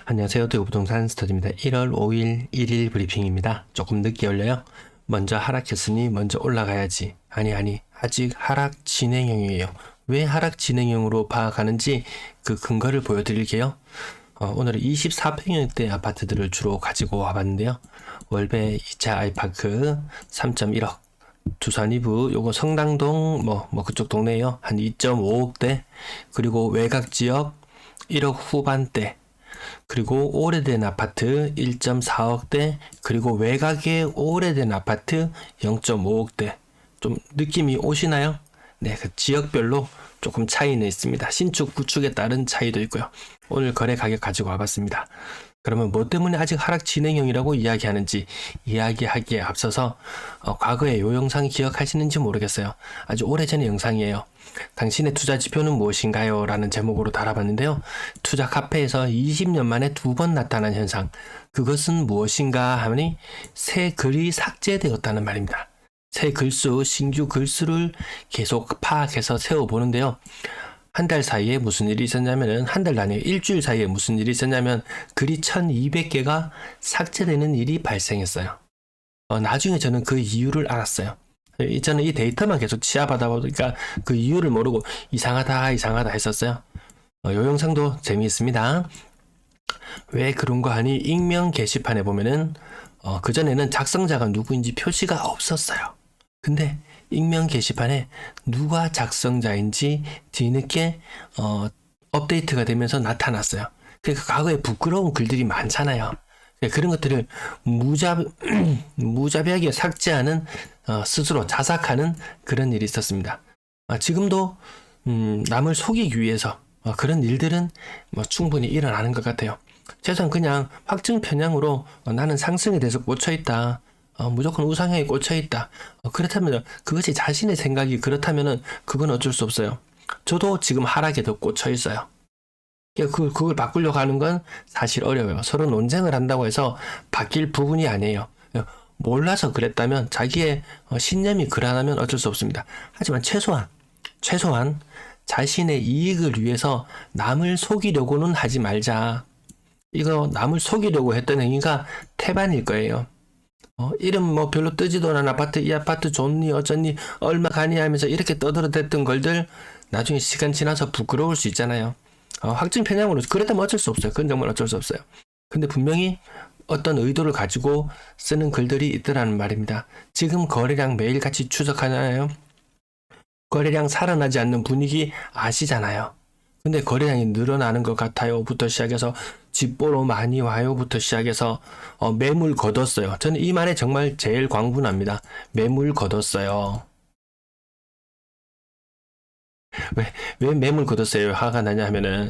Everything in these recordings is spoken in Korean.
안녕하세요. 대구부동산 스터디입니다. 1월 5일 1일 브리핑입니다. 조금 늦게 올려요. 먼저 하락했으니 먼저 올라가야지. 아니, 아직 하락 진행형이에요. 왜 하락 진행형으로 파악하는지 그 근거를 보여드릴게요. 오늘은 24평형대 아파트들을 주로 가지고 와봤는데요. 월배 2차 아이파크 3.1억, 두산 이브 요거 성당동 뭐 그쪽 동네에요. 한 2.5억대, 그리고 외곽 지역 1억 후반대, 그리고 오래된 아파트 1.4억대, 그리고 외곽에 오래된 아파트 0.5억대. 좀 느낌이 오시나요? 네, 그 지역별로 조금 차이는 있습니다. 신축, 구축에 따른 차이도 있고요. 오늘 거래 가격 가지고 와봤습니다. 그러면 뭐 때문에 아직 하락 진행형이라고 이야기하는지 이야기하기에 앞서서 과거에 이 영상 기억하시는지 모르겠어요. 아주 오래전의 영상이에요. 당신의 투자 지표는 무엇인가요? 라는 제목으로 달아봤는데요. 투자 카페에서 20년 만에 2번 나타난 현상. 그것은 무엇인가 하니 새 글이 삭제되었다는 말입니다. 새 글수, 신규 글수를 계속 파악해서 세워보는데요. 한 달 사이에 무슨 일이 있었냐면은, 한 달 단위에 일주일 사이에 무슨 일이 있었냐면 글이 1200개가 삭제되는 일이 발생했어요. 나중에 저는 그 이유를 알았어요. 저는 이 데이터만 계속 취합하다 보니까 그 이유를 모르고 이상하다 했었어요. 이 영상도 재미있습니다. 왜 그런가 하니 익명 게시판에 보면은 그전에는 작성자가 누구인지 표시가 없었어요. 근데 익명 게시판에 누가 작성자인지 뒤늦게 업데이트가 되면서 나타났어요. 그러니까 과거에 부끄러운 글들이 많잖아요. 그런 것들을 무자비하게 삭제하는, 스스로 자삭하는 그런 일이 있었습니다. 지금도 남을 속이기 위해서 그런 일들은 충분히 일어나는 것 같아요. 최소한 그냥 확증 편향으로 나는 상승에 대해서 꽂혀있다, 무조건 우상향에 꽂혀있다, 그렇다면 그것이 자신의 생각이 그렇다면 그건 어쩔 수 없어요. 저도 지금 하락에 더 꽂혀있어요. 그걸 바꾸려고 하는 건 사실 어려워요. 서로 논쟁을 한다고 해서 바뀔 부분이 아니에요. 몰라서 그랬다면, 자기의 신념이 그러하면 어쩔 수 없습니다. 하지만 최소한 자신의 이익을 위해서 남을 속이려고는 하지 말자. 이거 남을 속이려고 했던 행위가 태반일 거예요. 이름 별로 뜨지도 않은 아파트, 이 아파트 좋니 어쩌니 얼마 가니 하면서 이렇게 떠들어댔던 걸들 나중에 시간 지나서 부끄러울 수 있잖아요. 확증 편향으로 그랬다면 어쩔 수 없어요. 그건 정말 어쩔 수 없어요. 근데 분명히 어떤 의도를 가지고 쓰는 글들이 있더라는 말입니다. 지금 거래량 매일같이 추적하잖아요. 거래량 살아나지 않는 분위기 아시잖아요. 근데 거래량이 늘어나는 것 같아요 부터 시작해서 집 보러 많이 와요 부터 시작해서 매물 걷었어요. 저는 이 말에 정말 제일 광분합니다. 매물 걷었어요. 왜 매물 걷었어요 화가 나냐 하면은,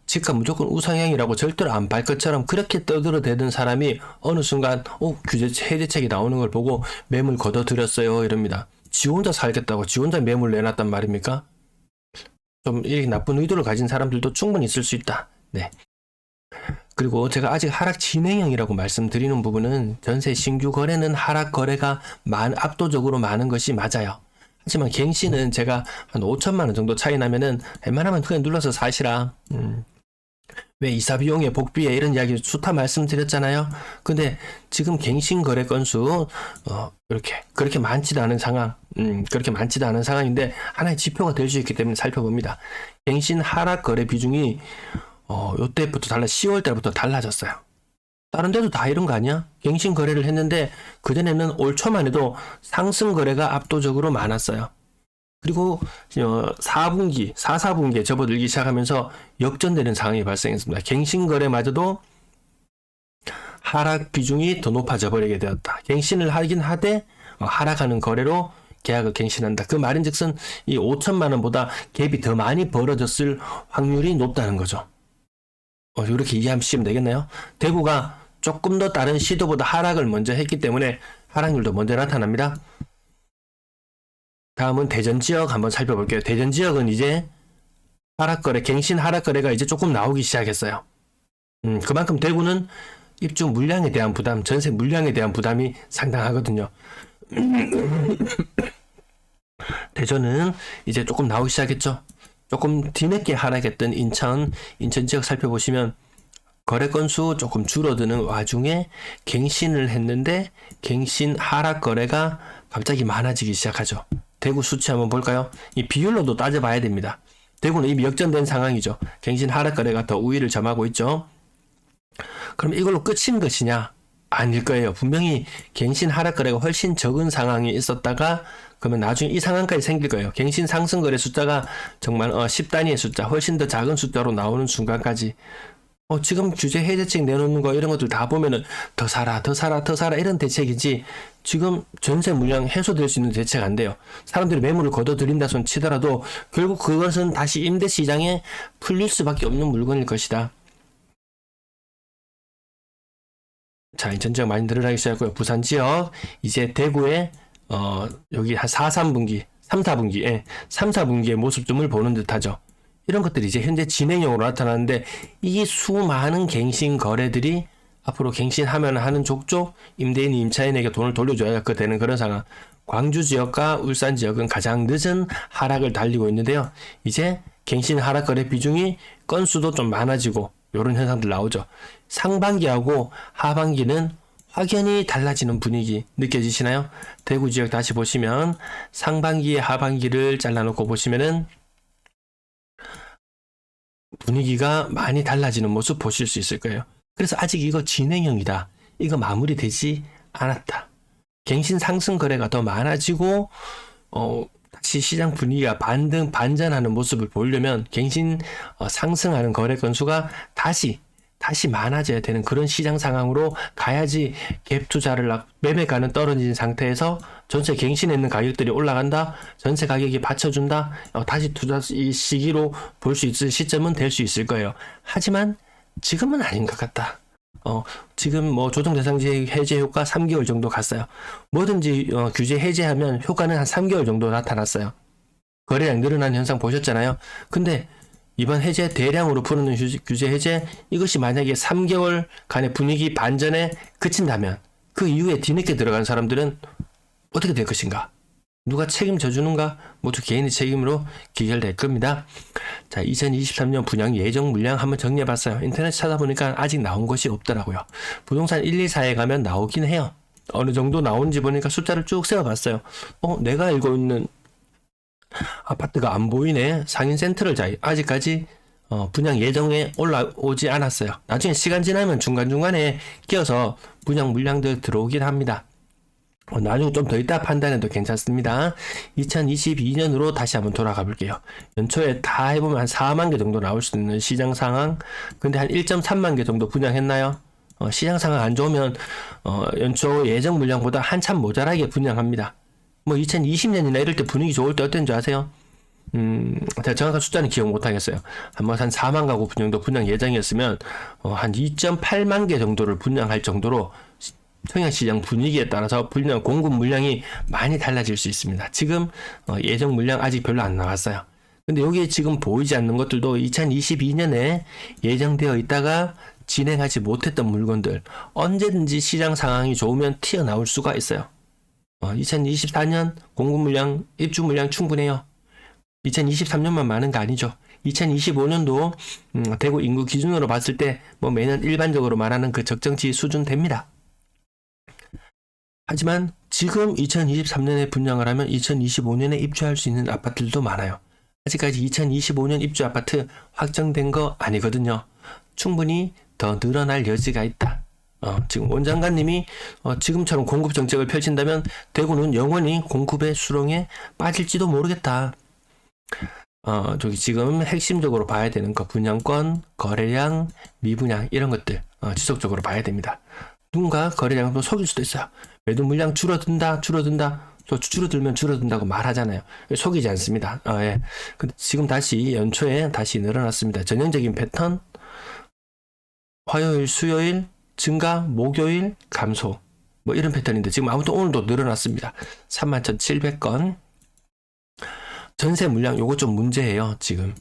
집값 무조건 우상향이라고 절대로 안 발 것처럼 그렇게 떠들어대던 사람이 어느 순간 규제 해제책이 나오는 걸 보고 매물 걷어들였어요 이럽니다. 지 혼자 살겠다고 지 혼자 매물 내놨단 말입니까? 좀 이렇게 나쁜 의도를 가진 사람들도 충분히 있을 수 있다. 네. 그리고 제가 아직 하락 진행형이라고 말씀드리는 부분은, 전세 신규 거래는 하락 거래가 압도적으로 많은 것이 맞아요. 하지만 갱신은 제가 한 5천만 원 정도 차이 나면은 웬만하면 그냥 눌러서 사시라. 왜 이사 비용에 복비에 이런 이야기 수타 말씀드렸잖아요. 근데 지금 갱신 거래 건수 그렇게 많지도 않은 상황, 그렇게 많지도 않은 상황인데 하나의 지표가 될 수 있기 때문에 살펴봅니다. 갱신 하락 거래 비중이 요때부터 10월 달부터 달라졌어요. 다른 데도 다 이런 거 아니야? 갱신 거래를 했는데 그전에는 올 초만 해도 상승 거래가 압도적으로 많았어요. 그리고 4분기에 접어들기 시작하면서 역전되는 상황이 발생했습니다. 갱신 거래마저도 하락 비중이 더 높아져 버리게 되었다. 갱신을 하긴 하되 하락하는 거래로 계약을 갱신한다. 그 말인즉슨 이 5천만 원보다 갭이 더 많이 벌어졌을 확률이 높다는 거죠. 이렇게 이해하시면 되겠네요. 대구가 조금 더 다른 시도보다 하락을 먼저 했기 때문에 하락률도 먼저 나타납니다. 다음은 대전 지역 한번 살펴볼게요. 대전 지역은 이제 갱신 하락거래가 이제 조금 나오기 시작했어요. 그만큼 대구는 입주 물량에 대한 부담, 전세 물량에 대한 부담이 상당하거든요. 대전은 이제 조금 나오기 시작했죠. 조금 뒤늦게 하락했던 인천 지역 살펴보시면 거래 건수 조금 줄어드는 와중에 갱신을 했는데 갱신 하락 거래가 갑자기 많아지기 시작하죠. 대구 수치 한번 볼까요? 이 비율로도 따져봐야 됩니다. 대구는 이미 역전된 상황이죠. 갱신 하락 거래가 더 우위를 점하고 있죠. 그럼 이걸로 끝인 것이냐? 아닐 거예요. 분명히 갱신 하락 거래가 훨씬 적은 상황이 있었다가 그러면 나중에 이 상황까지 생길 거예요. 갱신 상승 거래 숫자가 정말 10단위의 숫자, 훨씬 더 작은 숫자로 나오는 순간까지 지금 규제 해제책 내놓는 거 이런 것들 다 보면은 더 사라 이런 대책이지 지금 전세 물량 해소될 수 있는 대책 안 돼요. 사람들이 매물을 걷어들인다 손 치더라도 결국 그것은 다시 임대 시장에 풀릴 수밖에 없는 물건일 것이다. 자, 전체가 많이 늘어나기 시작했고요. 부산 지역 이제 대구에 여기 한 3, 4분기의 모습쯤을 보는 듯하죠. 이런 것들이 이제 현재 진행형으로 나타나는데 이 수많은 갱신 거래들이 앞으로 갱신하면 하는 족족 임대인이 임차인에게 돈을 돌려줘야 되는 그런 상황. 광주 지역과 울산 지역은 가장 늦은 하락을 달리고 있는데요. 이제 갱신 하락 거래 비중이 건수도 좀 많아지고 이런 현상들 나오죠. 상반기하고 하반기는 확연히 달라지는 분위기 느껴지시나요? 대구 지역 다시 보시면 상반기에 하반기를 잘라놓고 보시면은 분위기가 많이 달라지는 모습 보실 수 있을 거예요. 그래서 아직 이거 진행형이다. 이거 마무리되지 않았다. 갱신 상승 거래가 더 많아지고 다시 시장 분위기가 반전하는 모습을 보이려면 갱신 상승하는 거래 건수가 다시 많아져야 되는 그런 시장 상황으로 가야지 갭 투자를 매매가는 떨어진 상태에서 전체 갱신했는 가격들이 올라간다. 전세 가격이 받쳐준다. 다시 투자 이 시기로 볼 수 있을 시점은 될 수 있을 거예요. 하지만 지금은 아닌 것 같다. 지금 뭐 조정대상제 해제 효과 3개월 정도 갔어요. 뭐든지 규제 해제하면 효과는 한 3개월 정도 나타났어요. 거래량 늘어난 현상 보셨잖아요. 근데 이번 해제 대량으로 풀어놓은 규제 해제 이것이 만약에 3개월간의 분위기 반전에 그친다면 그 이후에 뒤늦게 들어간 사람들은 어떻게 될 것인가? 누가 책임져 주는가? 모두 개인의 책임으로 기결될 겁니다. 자, 2023년 분양 예정 물량 한번 정리해봤어요. 인터넷 찾아보니까 아직 나온 것이 없더라고요. 부동산 124에 가면 나오긴 해요. 어느 정도 나오는지 보니까 숫자를 쭉 세워봤어요. 내가 알고 있는 아파트가 안 보이네. 상인 센트럴 아직까지 분양 예정에 올라오지 않았어요. 나중에 시간 지나면 중간중간에 끼어서 분양 물량들 들어오긴 합니다. 나중에 좀 더 있다 판단해도 괜찮습니다. 2022년으로 다시 한번 돌아가 볼게요. 연초에 다 해보면 한 4만 개 정도 나올 수 있는 시장 상황. 근데 한 1.3만 개 정도 분양했나요? 시장 상황 안 좋으면 연초 예정 물량보다 한참 모자라게 분양합니다. 뭐 2020년이나 이럴 때 분위기 좋을 때 어땠는 줄 아세요? 제가 정확한 숫자는 기억 못 하겠어요. 한번 한 4만 가구 정도 분양 예정이었으면 한 2.8만 개 정도를 분양할 정도로 청약시장 분위기에 따라서 분양 공급 물량이 많이 달라질 수 있습니다. 지금 예정 물량 아직 별로 안 나왔어요. 근데 여기에 지금 보이지 않는 것들도 2022년에 예정되어 있다가 진행하지 못했던 물건들 언제든지 시장 상황이 좋으면 튀어나올 수가 있어요. 2024년 공급 물량, 입주 물량 충분해요. 2023년만 많은 거 아니죠. 2025년도 대구 인구 기준으로 봤을 때 뭐 매년 일반적으로 말하는 그 적정치 수준 됩니다. 하지만 지금 2023년에 분양을 하면 2025년에 입주할 수 있는 아파트들도 많아요. 아직까지 2025년 입주 아파트 확정된 거 아니거든요. 충분히 더 늘어날 여지가 있다. 지금 원장관님이 지금처럼 공급 정책을 펼친다면 대구는 영원히 공급의 수렁에 빠질지도 모르겠다. 저기 지금 핵심적으로 봐야 되는 거 분양권, 거래량, 미분양 이런 것들 지속적으로 봐야 됩니다. 누군가 거래량을 또 속일 수도 있어요. 매도 물량 줄어든다. 또 줄어들면 줄어든다고 말하잖아요. 속이지 않습니다. 예. 근데 지금 다시 연초에 다시 늘어났습니다. 전형적인 패턴 화요일, 수요일 증가, 목요일 감소 뭐 이런 패턴인데 지금 아무튼 오늘도 늘어났습니다. 31,700건 전세 물량 요거 좀 문제예요. 지금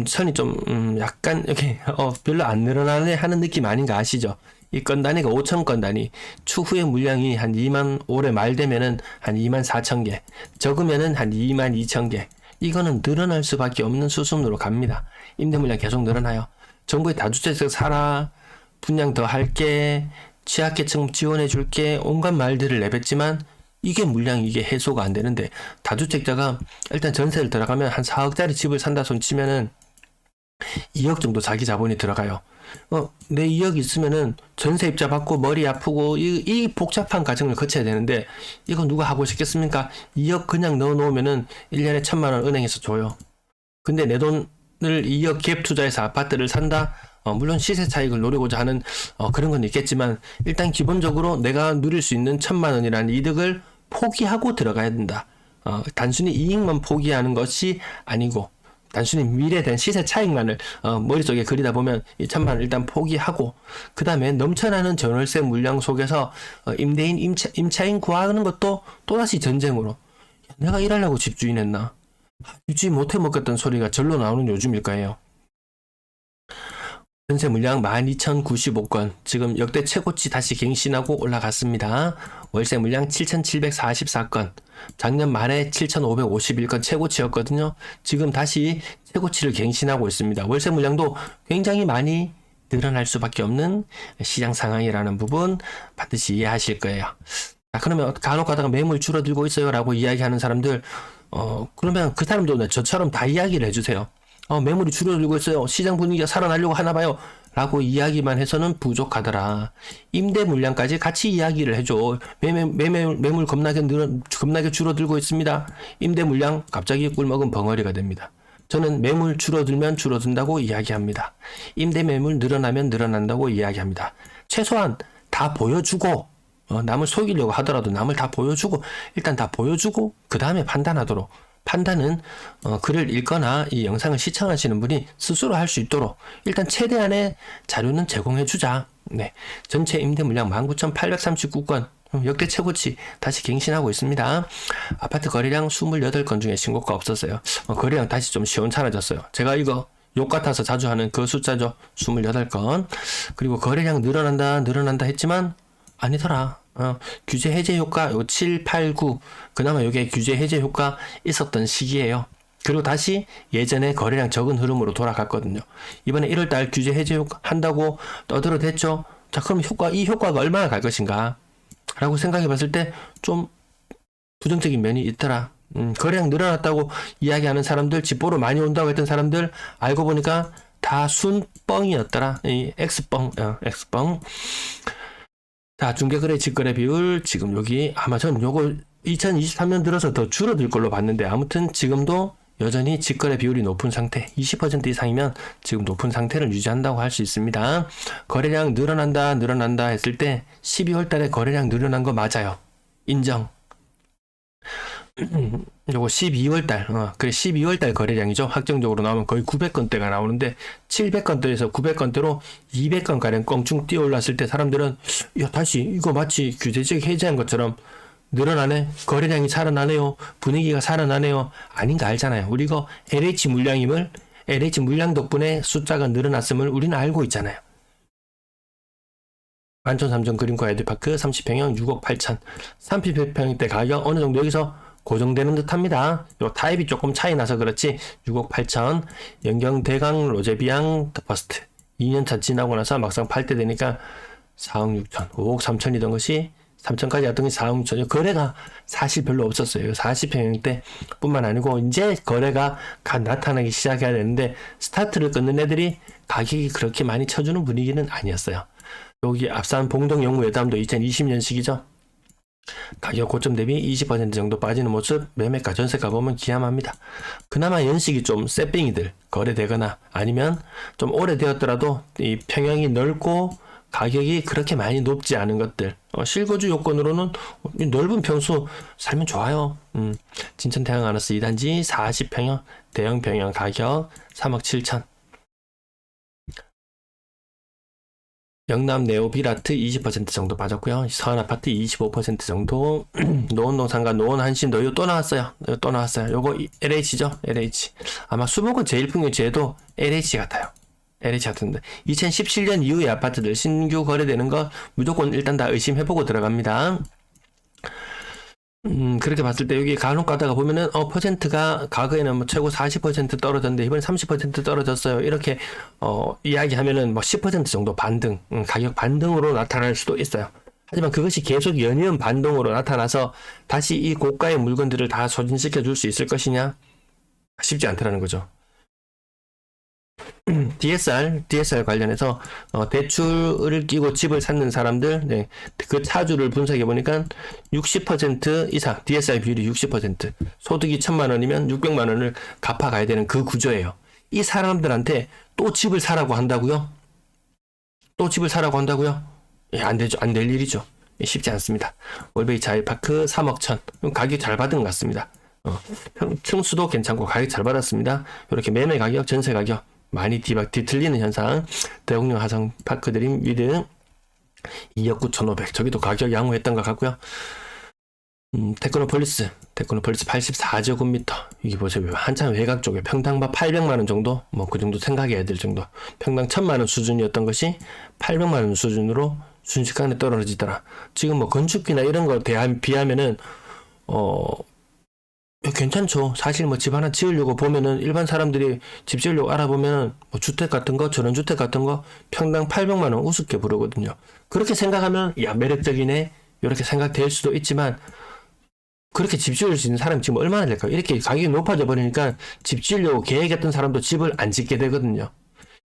선이 좀 약간 이렇게 별로 안 늘어나네 하는 느낌 아닌가 아시죠? 이 건 단위가 5,000건 단위, 추후에 물량이 한 2만 올해 말 되면은 한 2만 4천 개, 적으면은 한 2만 2천 개. 이거는 늘어날 수밖에 없는 수순으로 갑니다. 임대 물량 계속 늘어나요. 정부의 다주택에서 사라, 분양 더 할게, 취약계층 지원해 줄게, 온갖 말들을 내뱉지만 이게 물량이 이게 해소가 안 되는데, 다주택자가 일단 전세를 들어가면 한 4억짜리 집을 산다 손 치면은 2억 정도 자기 자본이 들어가요. 내 2억 있으면은 전세입자 받고 머리 아프고 이 복잡한 과정을 거쳐야 되는데, 이거 누가 하고 싶겠습니까? 2억 그냥 넣어 놓으면은 1년에 1,000만 원 은행에서 줘요. 근데 내 돈을 2억 갭 투자해서 아파트를 산다? 물론 시세 차익을 노리고자 하는 그런 건 있겠지만, 일단 기본적으로 내가 누릴 수 있는 1,000만 원이라는 이득을 포기하고 들어가야 된다. 단순히 이익만 포기하는 것이 아니고, 단순히 미래된 시세 차익만을 머릿속에 그리다 보면 이 1,000만 원 일단 포기하고, 그 다음에 넘쳐나는 전월세 물량 속에서 임대인, 임차인 구하는 것도 또다시 전쟁으로, 내가 일하려고 집주인 했나? 유지 못해 먹겠다는 소리가 절로 나오는 요즘일까요? 전세 물량 12,095건, 지금 역대 최고치 다시 갱신하고 올라갔습니다. 월세 물량 7,744건, 작년 말에 7,551건 최고치였거든요. 지금 다시 최고치를 갱신하고 있습니다. 월세 물량도 굉장히 많이 늘어날 수밖에 없는 시장 상황이라는 부분 반드시 이해하실 거예요. 자, 그러면 간혹 가다가 매물 줄어들고 있어요 라고 이야기하는 사람들, 그러면 그 사람도 저처럼 다 이야기를 해주세요. 매물이 줄어들고 있어요. 시장 분위기가 살아나려고 하나 봐요. 라고 이야기만 해서는 부족하더라. 임대 물량까지 같이 이야기를 해줘. 매물 겁나게 줄어들고 있습니다. 임대 물량 갑자기 꿀먹은 벙어리가 됩니다. 저는 매물 줄어들면 줄어든다고 이야기합니다. 임대 매물 늘어나면 늘어난다고 이야기합니다. 최소한 다 보여주고, 남을 속이려고 하더라도 남을 다 보여주고, 일단 다 보여주고 그 다음에 판단하도록, 판단은 글을 읽거나 이 영상을 시청하시는 분이 스스로 할 수 있도록 일단 최대한의 자료는 제공해 주자. 네, 전체 임대 물량 19,839건, 역대 최고치 다시 갱신하고 있습니다. 아파트 거래량 28건 중에 신고가 없었어요. 거래량 다시 좀 시원찮아졌어요. 제가 이거 욕 같아서 자주 하는 그 숫자죠. 28건. 그리고 거래량 늘어난다 했지만 아니더라. 규제 해제 효과 요 7, 8, 9 그나마 요게 규제 해제 효과 있었던 시기예요. 그리고 다시 예전에 거래량 적은 흐름으로 돌아갔거든요. 이번에 1월달 규제 해제 효과 한다고 떠들어댔죠. 자, 그럼 이 효과가 얼마나 갈 것인가 라고 생각해 봤을 때 좀 부정적인 면이 있더라. 거래량 늘어났다고 이야기하는 사람들, 집보러 많이 온다고 했던 사람들, 알고 보니까 다 순뻥이었더라. 이 X뻥. 자, 중개거래 직거래 비율, 지금 여기 아마 전 요거 2023년 들어서 더 줄어들 걸로 봤는데, 아무튼 지금도 여전히 직거래 비율이 높은 상태, 20% 이상이면 지금 높은 상태를 유지한다고 할 수 있습니다. 거래량 늘어난다 했을 때 12월 달에 거래량 늘어난 거 맞아요. 인정. 요거 12월 달, 그래 12월 달 거래량이죠. 확정적으로 나오면 거의 900건대가 나오는데, 700건대에서 900건대로 200건 가량 껑충 뛰어 올랐을 때 사람들은 야, 다시 이거 마치 규제적 해제한 것처럼 늘어나네, 거래량이 살아나네요, 분위기가 살아나네요, 아닌가 알잖아요. 우리 이거 LH 물량임을, LH 물량 덕분에 숫자가 늘어났음을 우리는 알고 있잖아요. 만촌 3종 그린코 아이들파크 30평형 6억 8천, 30평대 가격 어느 정도 여기서 고정되는 듯 합니다. 요 타입이 조금 차이 나서 그렇지 6억 8천, 연경 대강 로제비앙 더 퍼스트 2년차 지나고 나서 막상 팔 때 되니까 4억 6천, 5억 3천이던 것이 3천까지 왔던 게 4억 6천. 거래가 사실 별로 없었어요. 40평대 뿐만 아니고 이제 거래가 갓 나타나기 시작해야 되는데, 스타트를 끊는 애들이 가격이 그렇게 많이 쳐주는 분위기는 아니었어요. 여기 앞선 봉동영무회담도 2020년식이죠. 가격 고점 대비 20% 정도 빠지는 모습, 매매가 전세가 보면 기함합니다. 그나마 연식이 좀 쎄삥이들 거래되거나 아니면 좀 오래되었더라도 이 평형이 넓고 가격이 그렇게 많이 높지 않은 것들, 실거주 요건으로는 넓은 평수 살면 좋아요. 진천 태양 아너스 2단지 40평형 대형 평형 가격 3억 7천. 영남 네오비라트 20% 정도 빠졌고요. 서한아파트 25% 정도. 노원동상가 노원한신도 이거 또 나왔어요. 요거 LH죠. LH. 아마 수목원 제일풍류지에도 LH 같아요. LH 같은데 2017년 이후의 아파트들 신규 거래되는 거 무조건 일단 다 의심해보고 들어갑니다. 그렇게 봤을 때 여기 간혹 가다가 보면은 퍼센트가 과거에는 뭐 최고 40% 떨어졌는데 이번에 30% 떨어졌어요. 이렇게 이야기하면은 뭐 10% 정도 반등, 가격 반등으로 나타날 수도 있어요. 하지만 그것이 계속 연이은 반등으로 나타나서 다시 이 고가의 물건들을 다 소진시켜 줄 수 있을 것이냐? 쉽지 않다라는 거죠. DSR 관련해서 대출을 끼고 집을 샀는 사람들, 네, 그 차주를 분석해 보니까 60% 이상, DSR 비율이 60%, 소득이 1,000만 원이면 600만 원을 갚아가야 되는 그 구조예요. 이 사람들한테 또 집을 사라고 한다고요? 또 집을 사라고 한다고요? 예, 안 되죠. 안 될 일이죠. 예, 쉽지 않습니다. 월베이 자이파크 3억 천, 가격 잘 받은 것 같습니다. 층수도 괜찮고 가격 잘 받았습니다. 이렇게 매매 가격, 전세 가격 많이 뒤틀리는 현상. 대곡령 하성파크 드림 위드 2억 9,500, 저기도 가격 양호했던 것 같고요. 테크노폴리스 84제곱미터, 이게 보세요. 한참 외곽 쪽에 평당바 800만원 정도, 뭐 그 정도 생각해야 될 정도. 평당 1,000만원 수준이었던 것이 800만원 수준으로 순식간에 떨어지더라. 지금 뭐 건축비나 이런 거 비하면은 괜찮죠. 사실 뭐 집 하나 지으려고 보면은 일반 사람들이 집 지으려고 알아보면 뭐 주택 같은 거, 전원주택 같은 거 평당 800만 원 우습게 부르거든요. 그렇게 생각하면 야 매력적이네 이렇게 생각될 수도 있지만, 그렇게 집 지을 수 있는 사람이 지금 얼마나 될까요? 이렇게 가격이 높아져 버리니까 집 지으려고 계획했던 사람도 집을 안 짓게 되거든요.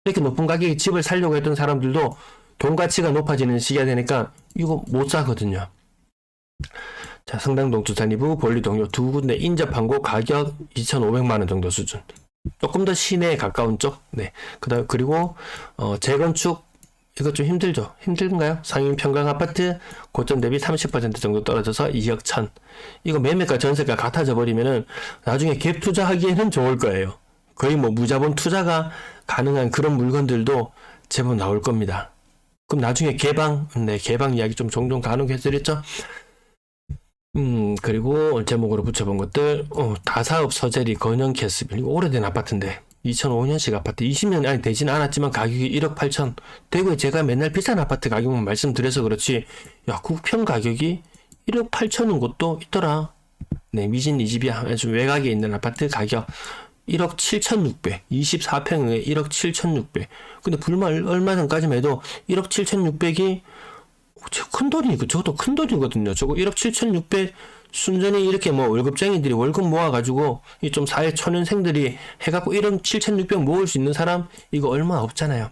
이렇게 높은 가격에 집을 살려고 했던 사람들도 돈 가치가 높아지는 시기가 되니까 이거 못 사거든요. 자, 성당동 두산이부 볼리동 요 두 군데 인접한 곳 가격 2,500만원 정도 수준. 조금 더 시내에 가까운 쪽. 네. 그리고 재건축 이거 좀 힘들죠. 힘든가요? 상인 평강 아파트 고점 대비 30% 정도 떨어져서 2억 천. 이거 매매가 전세가 같아져 버리면은 나중에 갭 투자하기에는 좋을 거예요. 거의 뭐 무자본 투자가 가능한 그런 물건들도 제법 나올 겁니다. 그럼 나중에 개방 이야기 좀 종종 간혹 해드렸죠. 그리고 제목으로 붙여본 것들, 다사업 서재리 건영 캐스빌, 이거 오래된 아파트인데 2005년식 아파트, 20년 아니 되진 않았지만 가격이 1억 8천. 대구에 제가 맨날 비싼 아파트 가격만 말씀드려서 그렇지, 야 국평 가격이 1억 8천인 곳도 있더라. 네, 미진 이 집이야. 아주 외곽에 있는 아파트 가격 1억 7,600, 24평에 1억 7,600. 근데 불과 얼마 전까지만 해도 1억 7,600이 큰 돈이고, 저것도 큰 돈이거든요. 저거 1억 7,600 순전히 이렇게 뭐 월급쟁이들이 월급 모아가지고 이 좀 사회 초년생들이 해갖고 1억 7,600 모을 수 있는 사람 이거 얼마 없잖아요.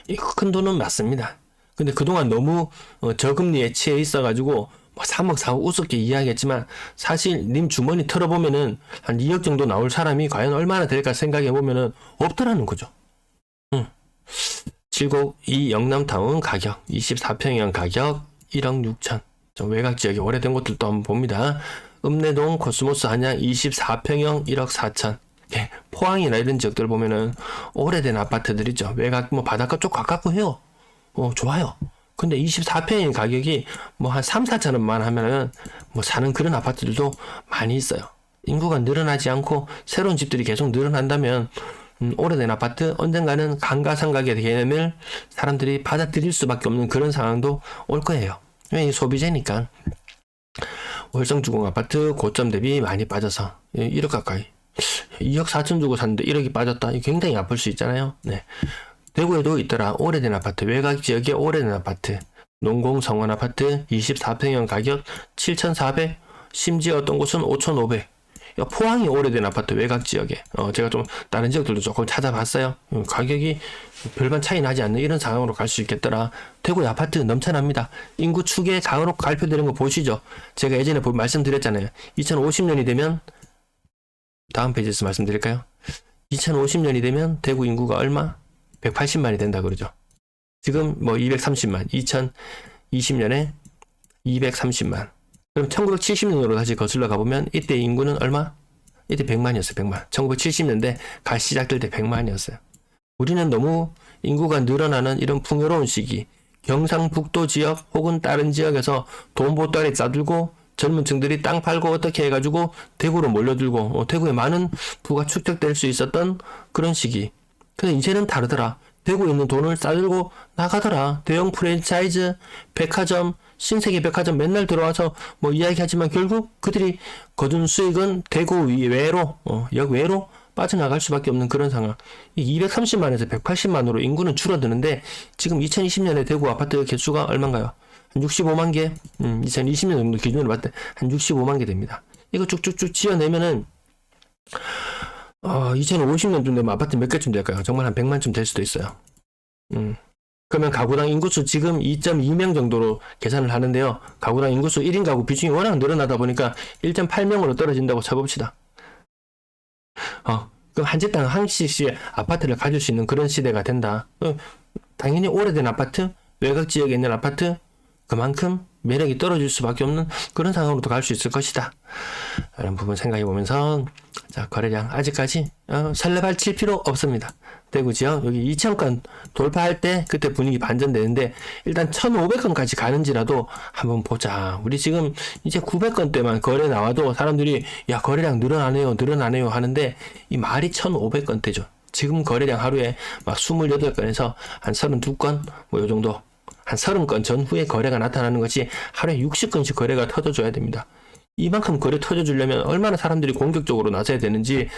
이거 큰 돈은 맞습니다. 근데 그동안 너무 저금리에 취해 있어가지고 뭐 3억 4억 우습게 이야기했지만, 사실 님 주머니 털어보면은 한 2억 정도 나올 사람이 과연 얼마나 될까 생각해보면은 없더라는 거죠. 7곡 이 영남타운 가격 24평형 가격 1억 6천. 좀 외곽 지역이 오래된 곳들도 한번 봅니다. 읍내동 코스모스 한양 24평형 1억 4천. 예, 포항이나 이런 지역들 보면은 오래된 아파트들이죠. 외곽 뭐 바닷가 쪽 가깝고 해요. 좋아요. 근데 24평형 가격이 뭐 한 3, 4천 원만 하면은 뭐 사는 그런 아파트들도 많이 있어요. 인구가 늘어나지 않고 새로운 집들이 계속 늘어난다면 오래된 아파트 언젠가는 감가상각의 개념을 사람들이 받아들일 수밖에 없는 그런 상황도 올 거예요. 왜? 소비재니까. 월성주공 아파트 고점 대비 많이 빠져서 1억 가까이, 2억 4천 주고 샀는데 1억이 빠졌다. 굉장히 아플 수 있잖아요. 네. 대구에도 있더라. 오래된 아파트, 외곽 지역의 오래된 아파트, 농공 성원 아파트 24평형 가격 7,400, 심지어 어떤 곳은 5,500. 포항이 오래된 아파트 외곽 지역에 제가 좀 다른 지역들도 조금 찾아봤어요. 가격이 별반 차이 나지 않는 이런 상황으로 갈 수 있겠더라. 대구 아파트 넘쳐납니다. 인구 추계 가로 발표되는 거 보시죠. 제가 예전에 말씀드렸잖아요. 2050년이 되면, 다음 페이지에서 말씀드릴까요? 2050년이 되면 대구 인구가 얼마? 180만이 된다 그러죠. 지금 뭐 230만, 2020년에 230만. 그럼 1970년으로 다시 거슬러 가보면 이때 인구는 얼마? 이때 100만이었어요. 100만. 1970년대 갈 시작될 때 100만이었어요. 우리는 너무 인구가 늘어나는 이런 풍요로운 시기, 경상북도 지역 혹은 다른 지역에서 돈 보따리 싸들고 젊은 층들이 땅 팔고 어떻게 해가지고 대구로 몰려들고 대구에 많은 부가 축적될 수 있었던 그런 시기. 근데 이제는 다르더라. 대구에 있는 돈을 싸들고 나가더라. 대형 프랜차이즈, 백화점, 신세계 백화점 맨날 들어와서 뭐 이야기하지만 결국 그들이 거둔 수익은 대구 외로, 역외로 빠져나갈 수밖에 없는 그런 상황. 230만에서 180만으로 인구는 줄어드는데 지금 2020년에 대구 아파트 개수가 얼마인가요? 한 65만 개? 2020년 정도 기준으로 봤을 때 한 65만 개 됩니다. 이거 쭉쭉쭉 지어내면은 2050년쯤 되면 아파트 몇 개쯤 될까요? 정말 한 100만쯤 될 수도 있어요. 그러면 가구당 인구수 지금 2.2명 정도로 계산을 하는데요. 가구당 인구수 1인 가구 비중이 워낙 늘어나다 보니까 1.8명으로 떨어진다고 쳐봅시다. 그럼 한 집당 한 씩씩 아파트를 가질 수 있는 그런 시대가 된다. 당연히 오래된 아파트, 외곽 지역에 있는 아파트, 그만큼 매력이 떨어질 수밖에 없는 그런 상황으로도 갈 수 있을 것이다. 이런 부분 생각해 보면서 자, 거래량 아직까지 설레발 칠 필요 없습니다. 대구 지역 여기 2,000건 돌파할 때 그때 분위기 반전되는데 일단 1,500건까지 가는지라도 한번 보자. 우리 지금 이제 900건대만 거래 나와도 사람들이 야 거래량 늘어나네요 하는데 이 말이 1,500건대죠. 지금 거래량 하루에 막 28건에서 한 32건 뭐 요 정도 한 30건 전후에 거래가 나타나는 것이 하루에 60건씩 거래가 터져줘야 됩니다. 이만큼 거래 터져주려면 얼마나 사람들이 공격적으로 나서야 되는지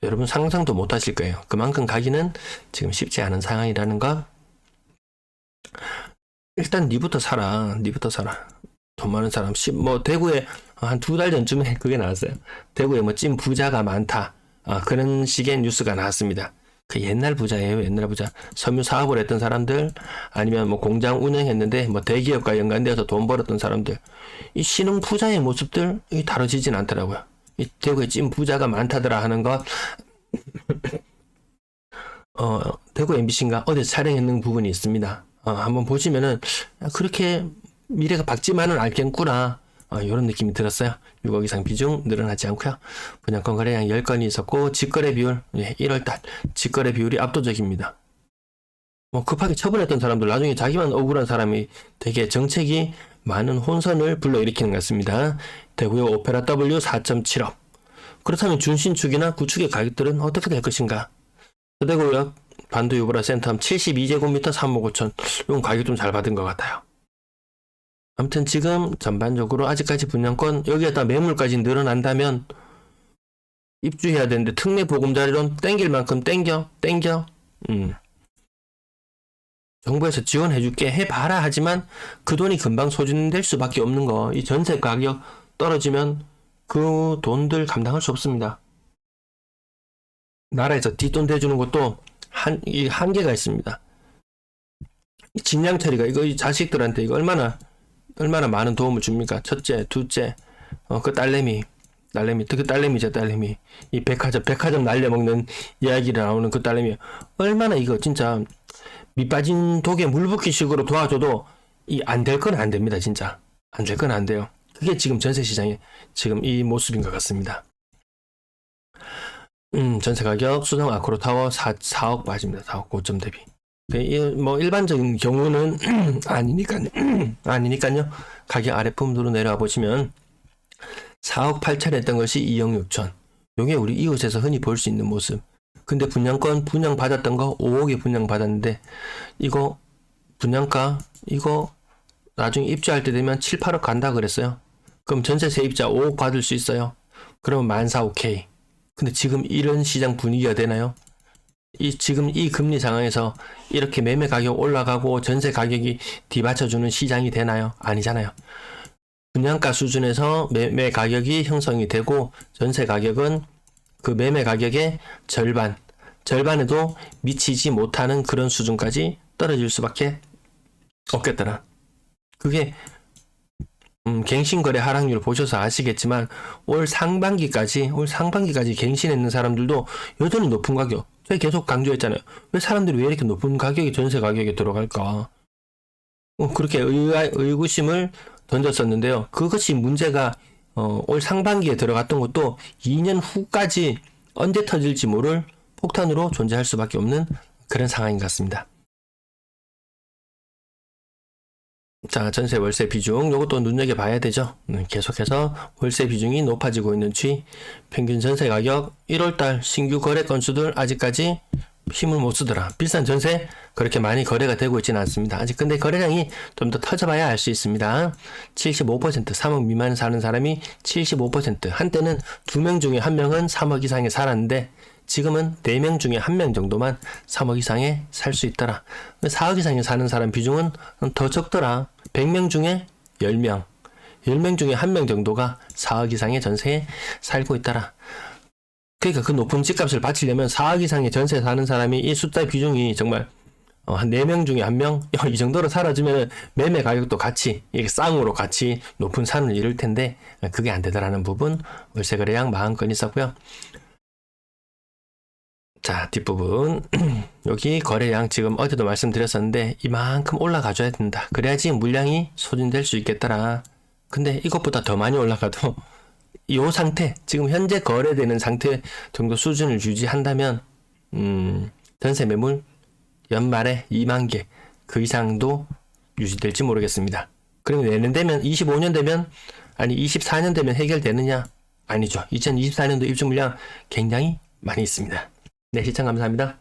여러분 상상도 못 하실 거예요. 그만큼 가기는 지금 쉽지 않은 상황이라는 거. 일단 니부터 사라. 돈 많은 사람. 뭐 대구에 한 2달 전쯤에 그게 나왔어요. 대구에 뭐 찐 부자가 많다. 그런 식의 뉴스가 나왔습니다. 그 옛날 부자예요. 옛날 부자. 섬유 사업을 했던 사람들, 아니면 뭐 공장 운영했는데 뭐 대기업과 연관되어서 돈 벌었던 사람들. 이 신흥 부자의 모습들 다뤄지진 않더라고요. 이 대구에 찐 부자가 많다더라 하는 것. 대구 MBC인가 어디서 촬영했는 부분이 있습니다. 한번 보시면은 그렇게 미래가 밝지만은 알겠구나. 이런 느낌이 들었어요. 6억 이상 비중 늘어나지 않고요. 분양권 거래량 10건이 있었고 직거래 비율 1월달 직거래 비율이 압도적입니다. 뭐 급하게 처분했던 사람들 나중에 자기만 억울한 사람이 되게 정책이 많은 혼선을 불러일으키는 것 같습니다. 대구의 오페라 W 4.7억. 그렇다면 준신축이나 구축의 가격들은 어떻게 될 것인가? 서대구역 반도 유보라 센텀 72제곱미터 3억 5천. 이건 가격 좀 잘 받은 것 같아요. 아무튼 지금 전반적으로 아직까지 분양권 여기에다 매물까지 늘어난다면 입주해야 되는데 특례 보금자리론 땡길 만큼 땡겨 정부에서 지원해줄게 해봐라 하지만 그 돈이 금방 소진될 수밖에 없는 거. 이 전세 가격 떨어지면 그 돈들 감당할 수 없습니다. 나라에서 뒷돈 대주는 것도 한계가 있습니다. 이 진양 처리가 이거 이 자식들한테 이거 얼마나 많은 도움을 줍니까? 첫째, 둘째, 그 딸내미, 특히 딸내미죠, 딸내미. 이 백화점 날려먹는 이야기를 나오는 그 딸내미. 얼마나 이거 진짜 밑 빠진 독에 물 붓기 식으로 도와줘도 안 될 건 안 됩니다, 진짜. 안 될 건 안 돼요. 그게 지금 전세 시장의 지금 이 모습인 것 같습니다. 전세 가격 수성 아크로타워 4억 빠집니다. 4억 고점 대비. 뭐 일반적인 경우는 아니니까요. 가격 아랫부분으로 내려와 보시면 4억 8천 했던 것이 2억 6천. 요게 우리 이웃에서 흔히 볼 수 있는 모습. 근데 분양권 분양받았던 거 5억에 분양받았는데 이거 분양가 이거 나중에 입주할 때 되면 7, 8억 간다 그랬어요. 그럼 전세 세입자 5억 받을 수 있어요. 그러면 14,000. 근데 지금 이런 시장 분위기가 되나요? 지금 이 금리 상황에서 이렇게 매매 가격 올라가고 전세 가격이 뒤받쳐주는 시장이 되나요? 아니잖아요. 분양가 수준에서 매매 가격이 형성이 되고 전세 가격은 그 매매 가격의 절반에도 미치지 못하는 그런 수준까지 떨어질 수밖에 없겠더라. 그게 갱신거래 하락률 보셔서 아시겠지만 올 상반기까지 갱신했는 사람들도 여전히 높은 가격. 제가 계속 강조했잖아요. 왜 사람들이 왜 이렇게 높은 가격이 전세 가격에 들어갈까? 그렇게 의구심을 던졌었는데요. 그것이 문제가 올 상반기에 들어갔던 것도 2년 후까지 언제 터질지 모를 폭탄으로 존재할 수밖에 없는 그런 상황인 것 같습니다. 자, 전세 월세 비중 요것도 눈여겨봐야 되죠. 계속해서 월세 비중이 높아지고 있는 추이. 평균 전세 가격 1월달 신규 거래 건수들 아직까지 힘을 못 쓰더라. 비싼 전세 그렇게 많이 거래가 되고 있지는 않습니다. 아직 근데 거래량이 좀 더 터져봐야 알 수 있습니다. 75% 3억 미만 사는 사람이 75% 한때는 2명 중에 1명은 3억 이상에 살았는데 지금은 4명 중에 1명 정도만 3억 이상에 살 수 있더라. 4억 이상에 사는 사람 비중은 더 적더라. 100명 중에 10명 10명 중에 1명 정도가 4억 이상의 전세에 살고 있더라. 그러니까 그 높은 집값을 바치려면 4억 이상의 전세에 사는 사람이 이 숫자 비중이 정말 한 4명 중에 1명 이 정도로 사라지면 매매 가격도 같이 이렇게 쌍으로 같이 높은 산을 이룰 텐데 그게 안 되더라는 부분 월세 거래량 40건 있었고요. 자, 뒷부분 여기 거래량 지금 어제도 말씀드렸었는데 이만큼 올라가줘야 된다. 그래야지 물량이 소진될 수 있겠더라. 근데 이것보다 더 많이 올라가도 이 상태, 지금 현재 거래되는 상태 정도 수준을 유지한다면 전세 매물 연말에 2만 개 그 이상도 유지될지 모르겠습니다. 그러면 내년 되면 25년 되면 아니 24년 되면 해결되느냐? 아니죠. 2024년도 입주 물량 굉장히 많이 있습니다. 네, 시청 감사합니다.